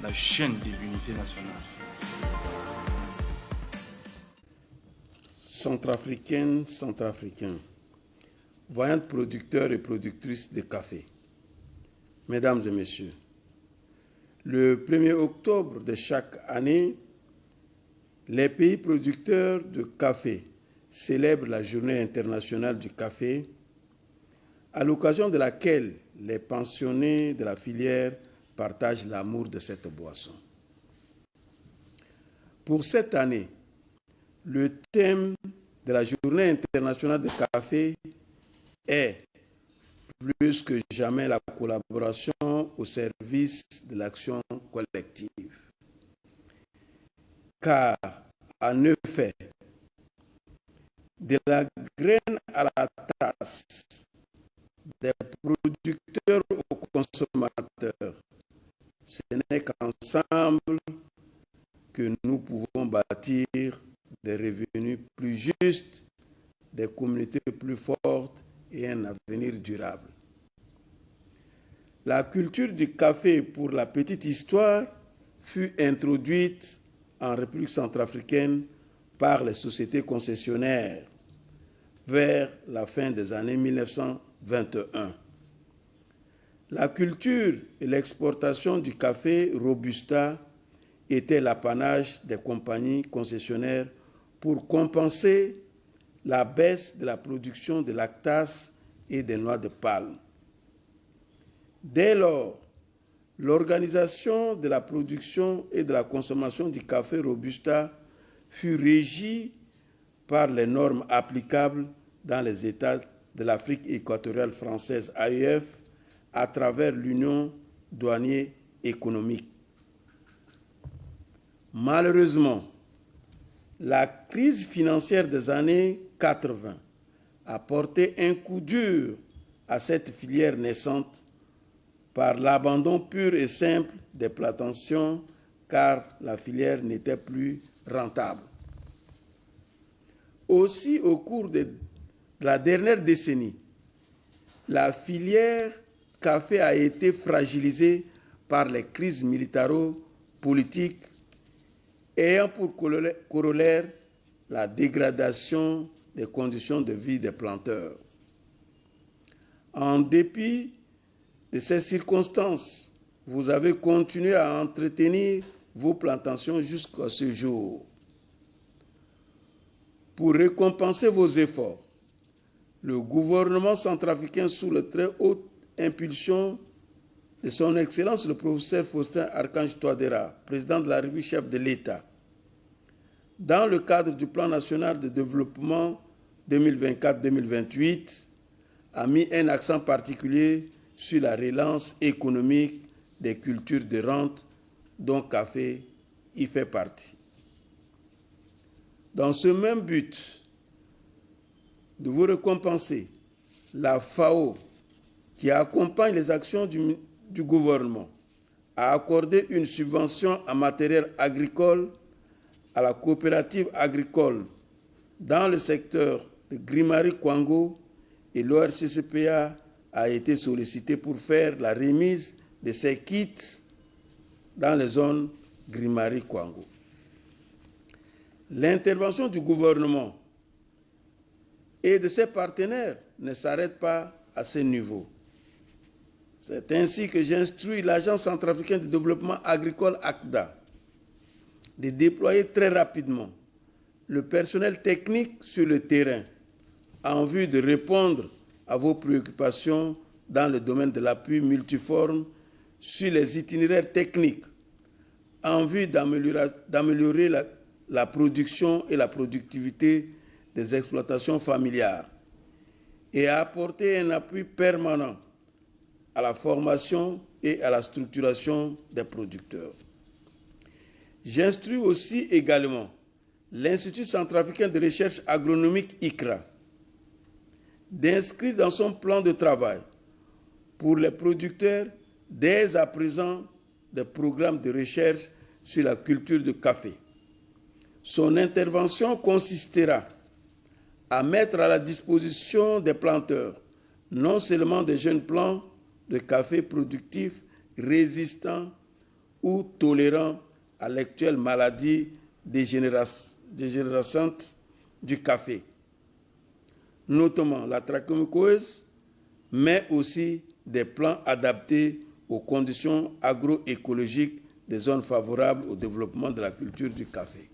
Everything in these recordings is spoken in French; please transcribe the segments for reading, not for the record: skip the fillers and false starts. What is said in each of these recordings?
la chaîne de l'unité nationale. Centrafricaines, Centrafricains, voyantes producteurs et productrices de café. Mesdames et messieurs, le 1er octobre de chaque année, les pays producteurs de café célèbrent la Journée internationale du café, à l'occasion de laquelle les pensionnés de la filière partagent l'amour de cette boisson. Pour cette année, le thème de la Journée internationale du café est plus que jamais la collaboration au service de l'action collective. Car, en effet, de la graine à la tasse, des producteurs aux consommateurs, ce n'est qu'ensemble que nous pouvons bâtir des revenus plus justes, des communautés plus fortes et un avenir durable. La culture du café, pour la petite histoire, fut introduite en République centrafricaine par les sociétés concessionnaires vers la fin des années 1921. La culture et l'exportation du café Robusta étaient l'apanage des compagnies concessionnaires pour compenser la baisse de la production de lactase et des noix de palme. Dès lors, l'organisation de la production et de la consommation du café Robusta fut régie par les normes applicables dans les États de l'Afrique équatoriale française, AEF, à travers l'Union douanière économique. Malheureusement, la crise financière des années 80 a porté un coup dur à cette filière naissante par l'abandon pur et simple des plantations, car la filière n'était plus rentable. Aussi, au cours de la dernière décennie, la filière café a été fragilisée par les crises militaro-politiques ayant pour corollaire la dégradation des conditions de vie des planteurs. En dépit de ces circonstances, vous avez continué à entretenir vos plantations jusqu'à ce jour. Pour récompenser vos efforts, le gouvernement centrafricain, sous la très haute impulsion de son Excellence le professeur Faustin Archange Touadéra, président de la République, chef de l'État, dans le cadre du plan national de développement 2024-2028, a mis un accent particulier sur la relance économique des cultures de rente, dont le café y fait partie. Dans ce même but de vous récompenser, la FAO, qui accompagne les actions du gouvernement, a accordé une subvention en matériel agricole à la coopérative agricole dans le secteur de Grimari-Kwango, et l'ORCCPA a été sollicité pour faire la remise de ces kits dans les zones Grimari-Kwango. L'intervention du gouvernement et de ses partenaires ne s'arrête pas à ce niveau. C'est ainsi que j'instruis l'Agence centrafricaine de développement agricole ACDA de déployer très rapidement le personnel technique sur le terrain en vue de répondre à vos préoccupations dans le domaine de l'appui multiforme sur les itinéraires techniques en vue d'améliorer la production et la productivité des exploitations familiales et à apporter un appui permanent à la formation et à la structuration des producteurs. J'instruis aussi également l'Institut centrafricain de recherche agronomique ICRA d'inscrire dans son plan de travail pour les producteurs dès à présent des programmes de recherche sur la culture de café. Son intervention consistera à mettre à la disposition des planteurs non seulement des jeunes plants de café productifs résistants ou tolérants à l'actuelle maladie dégénérescente du café, notamment la trachéomycose, mais aussi des plans adaptés aux conditions agroécologiques des zones favorables au développement de la culture du café.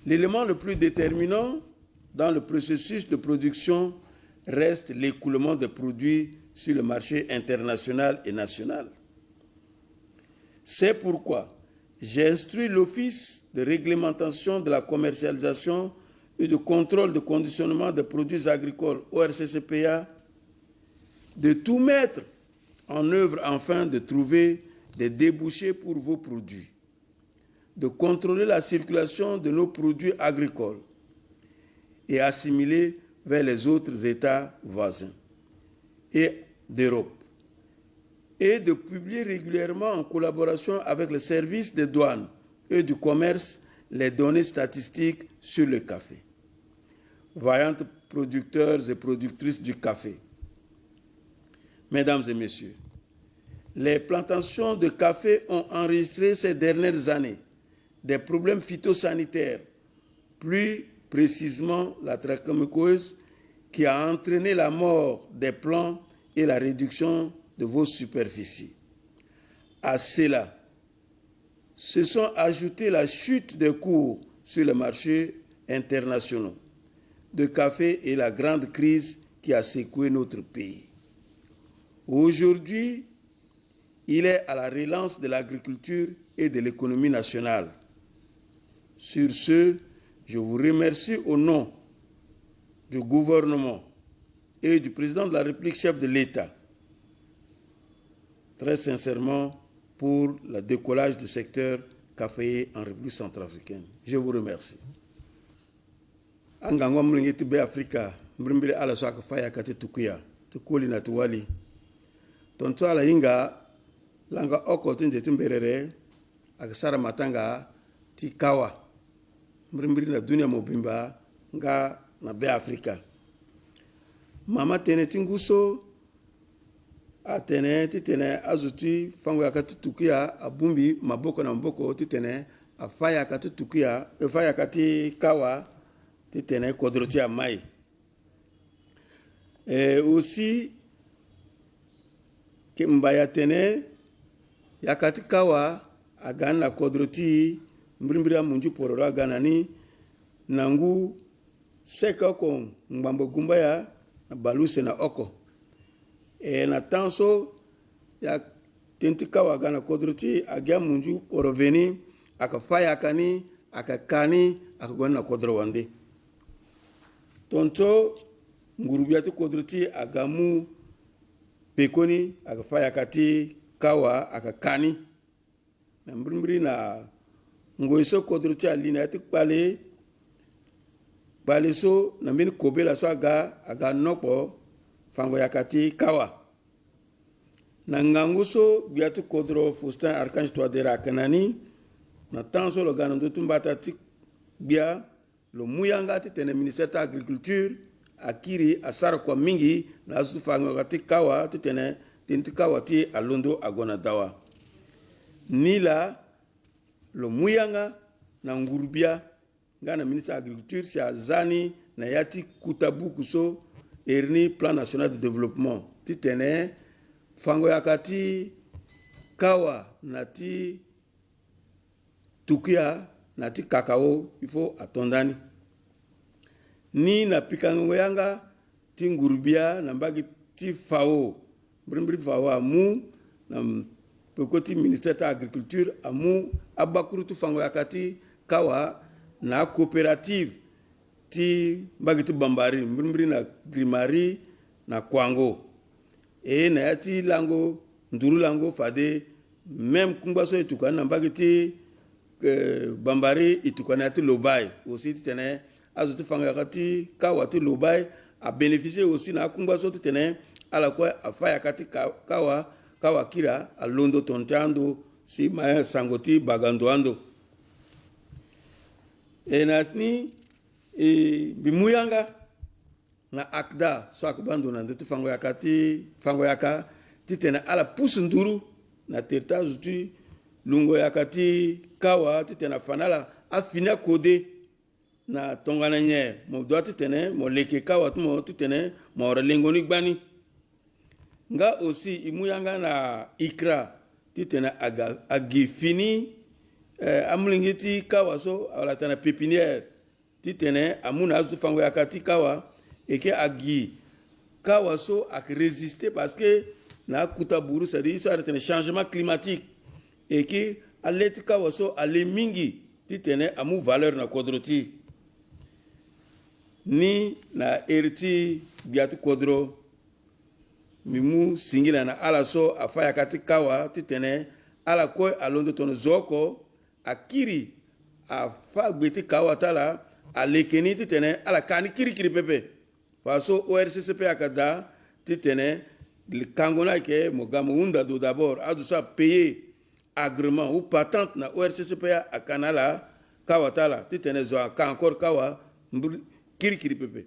L'élément le plus déterminant dans le processus de production reste l'écoulement des produits sur le marché international et national. C'est pourquoi j'ai instruit l'Office de réglementation de la commercialisation et de contrôle de conditionnement des produits agricoles, ORCCPA, de tout mettre en œuvre afin de trouver des débouchés pour vos produits, de contrôler la circulation de nos produits agricoles et assimilés vers les autres États voisins et d'Europe, et de publier régulièrement en collaboration avec le service des douanes et du commerce les données statistiques sur le café. Vaillants producteurs et productrices du café, Mesdames et Messieurs, les plantations de café ont enregistré ces dernières années des problèmes phytosanitaires, plus précisément la trachéomycose, qui a entraîné la mort des plants et la réduction de vos superficies. À cela, se sont ajoutées la chute des cours sur les marchés internationaux de café et la grande crise qui a secoué notre pays. Aujourd'hui, il est à la relance de l'agriculture et de l'économie nationale. Sur ce, je vous remercie au nom du gouvernement et du président de la République, chef de l'État, très sincèrement, pour le décollage du secteur caféier en République centrafricaine. Je vous remercie. Angangwa mlingeti be Afrika, mbrimbile ala swaka faya kati tukuya, tukuli na tuwali. Tonto ala inga, langa oko tinje timberere, akasara matanga ti kawa. Mbrimbili na dunia mobimba, nga na be Afrika. Mama tene tinguso, atene titene azuti fango ya kati tukuya, abumbi maboko na mboko titene, afaya kati tukuya, afaya kati kawa, titene kodroti ya mai. Aussi, mbaya tene yakati kawa agana kodroti mbrimbiri ya munju pororo agana ni nangu seka oko mbambo gumbaya na baluse na oko na tanso ya tenti kawa agana kodroti agya munju oroveni akafaya akani akakani akagona kodro wande tonto ngurubiati kodroti agamu pekoni akafaya kati kawa akakani na mbrimbiri na ngoiso kodroti alina ati pale so na mini kobela so aga nokpo fango yakati kawa na nganguso biatu kodro Faustin Archange Touadéra kanani na tanso lo ganando tumbata ti bia lo muyanga ti tene ministère de l'agriculture akiri asara kwa mingi na asu fango kati kawa ti tene tinti kawa ti alondo agona dawa nila lo muyanga na ngurubia ngana ministre de l'agriculture si azani na yati kutabuku so erni plan national de développement ti tene fango yakati kawa na ti tukia na ti kakao ifo atondani ni na pikango yanga ti ngurubia na mbagi ti fao brimbri fao amu na pekoti ministère de l'agriculture amu abakuru tu fango yakati kawa na coopérative ti mbagi ti bambari brimbri na grimari na kwango na yati lango nduru lango fade même kumbaso etukana na mbagi ti bambari itukana ti lobai aussi ti tene azuti fanga yakati kawa ti lobai a bénéficié aussi na kumbaso ti tene ala kwa afaya kati kawa kira a londo tontando si maya sangoti bagandoando natni bimuyanga na akda so akbando na ndetu fango yaka ti tene ala pusu nduru na territoire zuti lungo ya kati kawa titena fanala afina kode na tongana nye mo doit titene mo leke kawa tumo titene mo relengoni gbani nga aussi imuyanga na ikra titene agi fini amulingiti kawa so ala tana pépinière titene amuna azu fango ya kati kawa eke agi kawa so ak résister parce que na kuta buru ça dit so titene changement climatique eke aleti kawa so ale mingi titene amu valeur na kodroti ni na eriti biatu kodro mimu singila na ala so afaya kati kawa titene ala ko alondo tono zoko akiri afa gbeti kawa tala alekeni titene ala kani kiri pepe faso ORCCP akada titene kangona ke mogamo unda do d'abord adu sa payer agrément ou patente na ORCCP akanala kawa tala titene zo ka encore kawa kiri pepe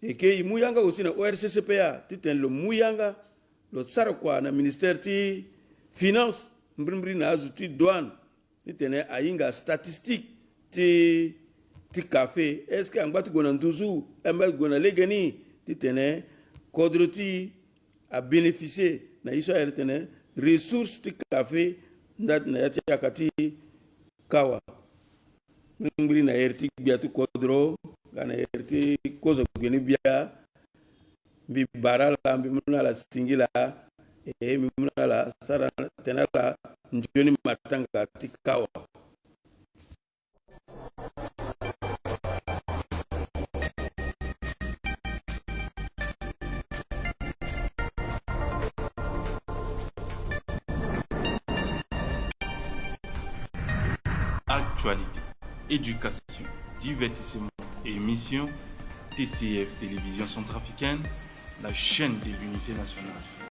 et que imuyanga aussi na ORCCP titene lo muyanga lo tsara kwa na ministère ti finance mbri na azuti douane titene ayinga statistique ti café est-ce que angba tu gona nduzu embel gona legeni titene kodroti a bénéficier na iso titene ressources ti café ndat na yati akati kawa mbri na erti biatu kodro kana erti kozo geni bia bi barala bi munala singila e mi munala sara tenala njoni matanga ti kawa. Actualité, éducation, divertissement et émission, TCF Télévision Centrafricaine, la chaîne de l'unité nationale.